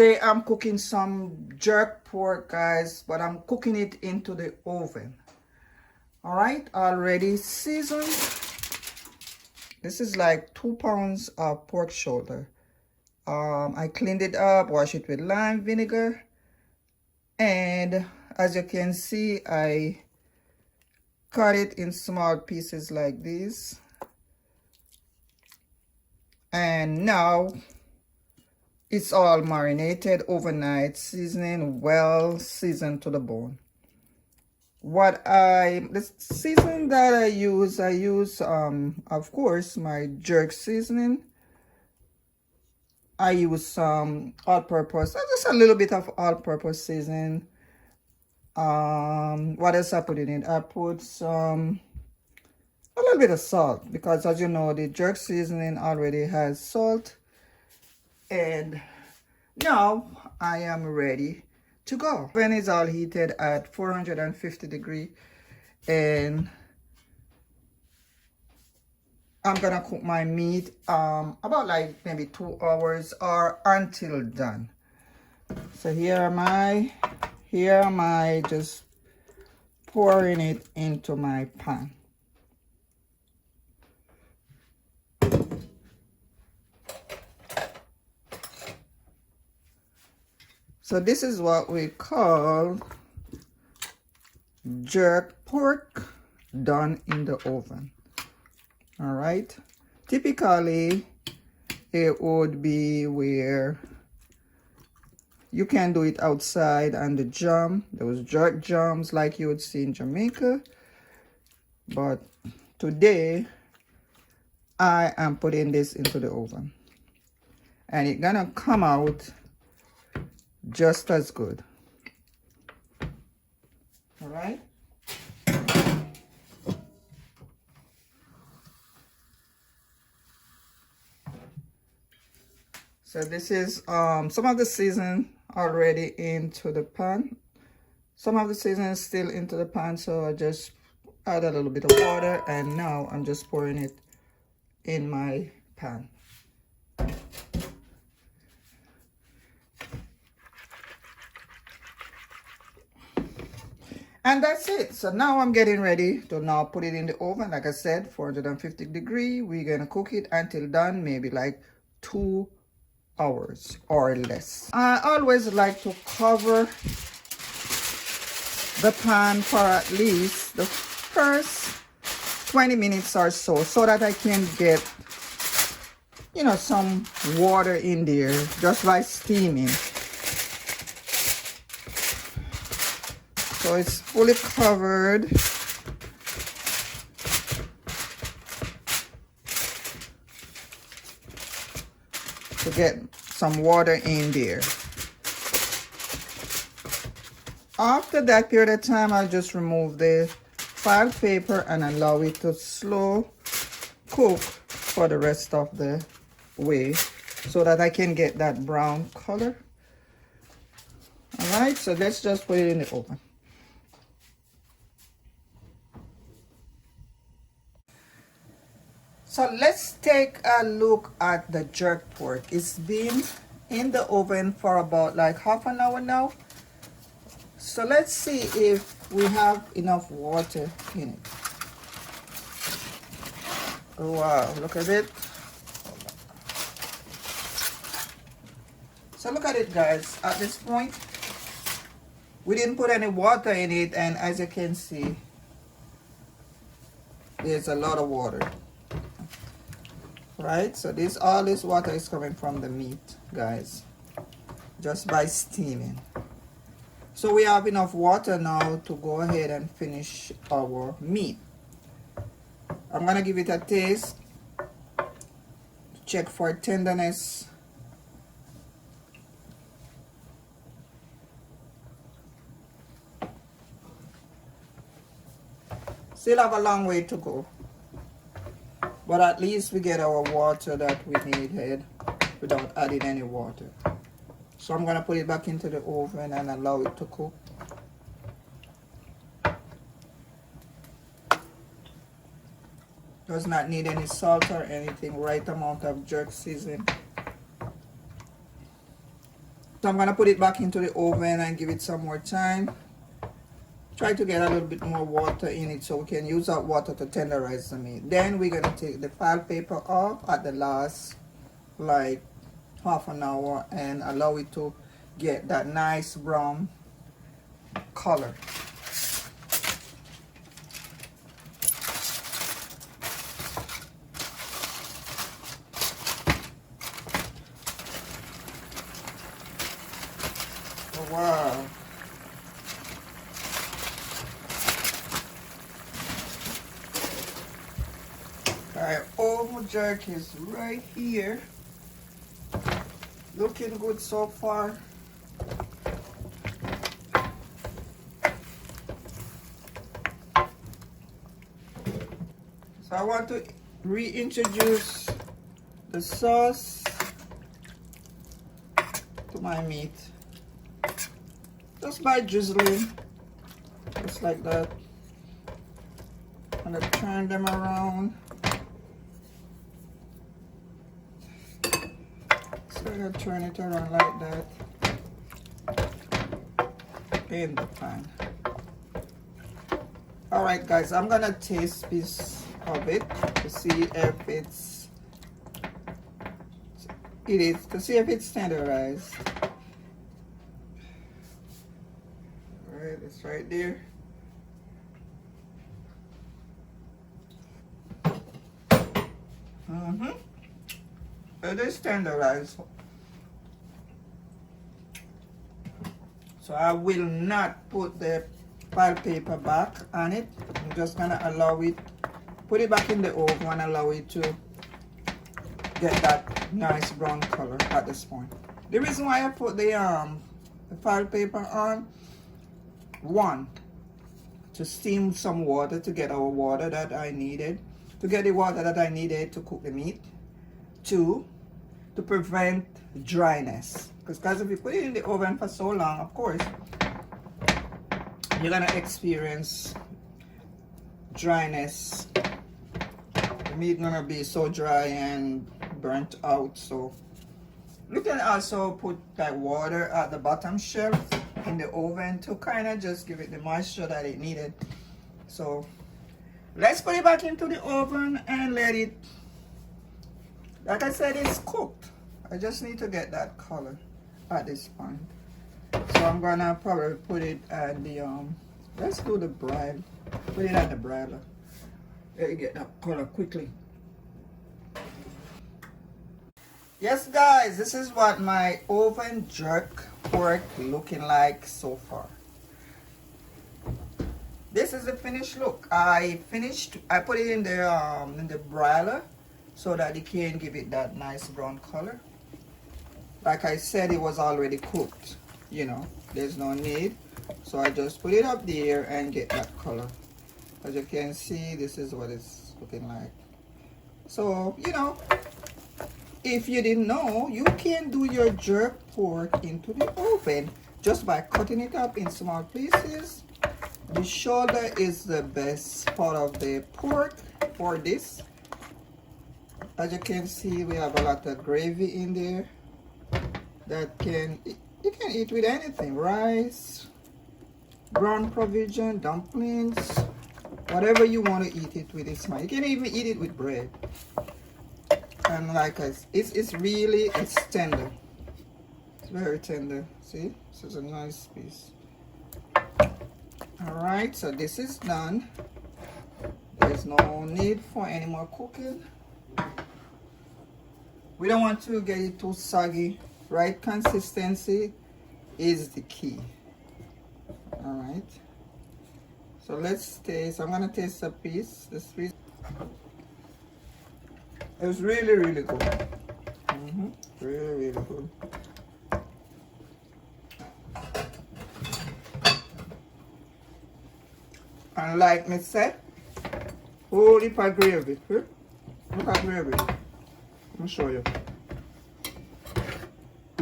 Today I'm cooking some jerk pork, guys, but I'm cooking it into the oven. All right, already seasoned. This is like 2 pounds of pork shoulder. I cleaned it up, washed it with lime vinegar, and as you can see, I cut it in small pieces like this. And now it's all marinated overnight, seasoning, well seasoned to the bone. The seasoning that I use of course my jerk seasoning. I use some all-purpose, just a little bit of all-purpose seasoning. What else I put in it? I put a little bit of salt, because as you know, the jerk seasoning already has salt. And now I am ready to go. Oven is all heated at 450 degrees, and I'm gonna cook my meat about like maybe 2 hours or until done. So here am I just pouring it into my pan. So this is what we call jerk pork done in the oven. All right, typically it would be where you can do it outside on the drum, those jerk drums like you would see in Jamaica. But today I am putting this into the oven, and it's gonna come out just as good. All right. So this is some of the season already into the pan. Some of the season is still into the pan, so I just add a little bit of water, and now I'm just pouring it in my pan. And that's it. So now I'm getting ready to now put it in the oven. Like I said, 450 degrees. We're gonna cook it until done, maybe like 2 hours or less. I always like to cover the pan for at least the first 20 minutes or so that I can get, you know, some water in there just by steaming. So it's fully covered. To get some water in there. After that period of time, I'll just remove the file paper and allow it to slow cook for the rest of the way, so that I can get that brown color. All right, so let's just put it in the oven. So let's take a look at the jerk pork. It's been in the oven for about like half an hour now. So let's see if we have enough water in it. Oh, wow, look at it. So look at it, guys. At this point, we didn't put any water in it, and as you can see, there's a lot of water. Right, so all this water is coming from the meat, guys, just by steaming. So we have enough water now to go ahead and finish our meat. I'm gonna give it a taste, check for tenderness. Still have a long way to go, but at least we get our water that we needed without adding any water. So I'm gonna put it back into the oven and allow it to cook. Does not need any salt or anything, right amount of jerk seasoning. So I'm gonna put it back into the oven and give it some more time. Try to get a little bit more water in it so we can use that water to tenderize the meat. Then we're gonna take the file paper off at the last, like half an hour, and allow it to get that nice brown color. Oh, wow. Alright, oven jerk is right here. Looking good so far. So I want to reintroduce the sauce to my meat. Just by drizzling, just like that. I'm gonna turn them around. So I'm gonna turn it around like that in the pan. All right, guys, I'm gonna taste piece of it to see if to see if it's tenderized. All right, it's right there. It is tenderized. So I will not put the file paper back on it. I'm just gonna allow it, put it back in the oven and allow it to get that nice brown color at this point. The reason why I put the file paper on, one, to steam some water to get our water that I needed, to get the water that I needed to cook the meat. Two, to prevent dryness. Because if you put it in the oven for so long, of course, you're gonna experience dryness. The meat gonna be so dry and burnt out. So you can also put that water at the bottom shelf in the oven to kind of just give it the moisture that it needed. So let's put it back into the oven and let it, like I said, it's cooked. I just need to get that color at this point. So I'm gonna probably put it at the let's do the broil. Put it at the broiler. Let me get that color quickly. Yes, guys, this is what my oven jerk pork looking like so far. This is the finished look. I put it in the broiler so that it can give it that nice brown color. Like I said, it was already cooked, you know, there's no need. So I just put it up there and get that color. As you can see, this is what it's looking like. So, you know, if you didn't know, you can do your jerk pork into the oven just by cutting it up in small pieces. The shoulder is the best part of the pork for this. As you can see, we have a lot of gravy in there that you can eat with anything. Rice, ground provision, dumplings, whatever you want to eat it with, it's fine. You can even eat it with bread. And like it's really tender. It's very tender. See, this is a nice piece. All right, so this is done. There's no need for any more cooking. We don't want to get it too soggy. Right consistency is the key. All right. So let's taste. I'm gonna taste a piece. This piece. It was really, really good. Really, really good. And like me said, whole heap of gravy. Look at gravy. Let me show you.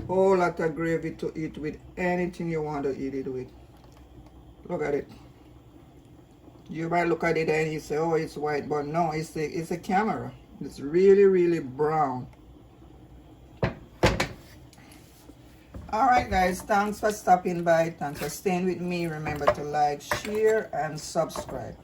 Whole lot of gravy to eat with anything you want to eat it with. Look at it. You might look at it and you say, oh, it's white, but no, it's a camera. It's really, really brown. All right, guys. Thanks for stopping by. Thanks for staying with me. Remember to like, share, and subscribe.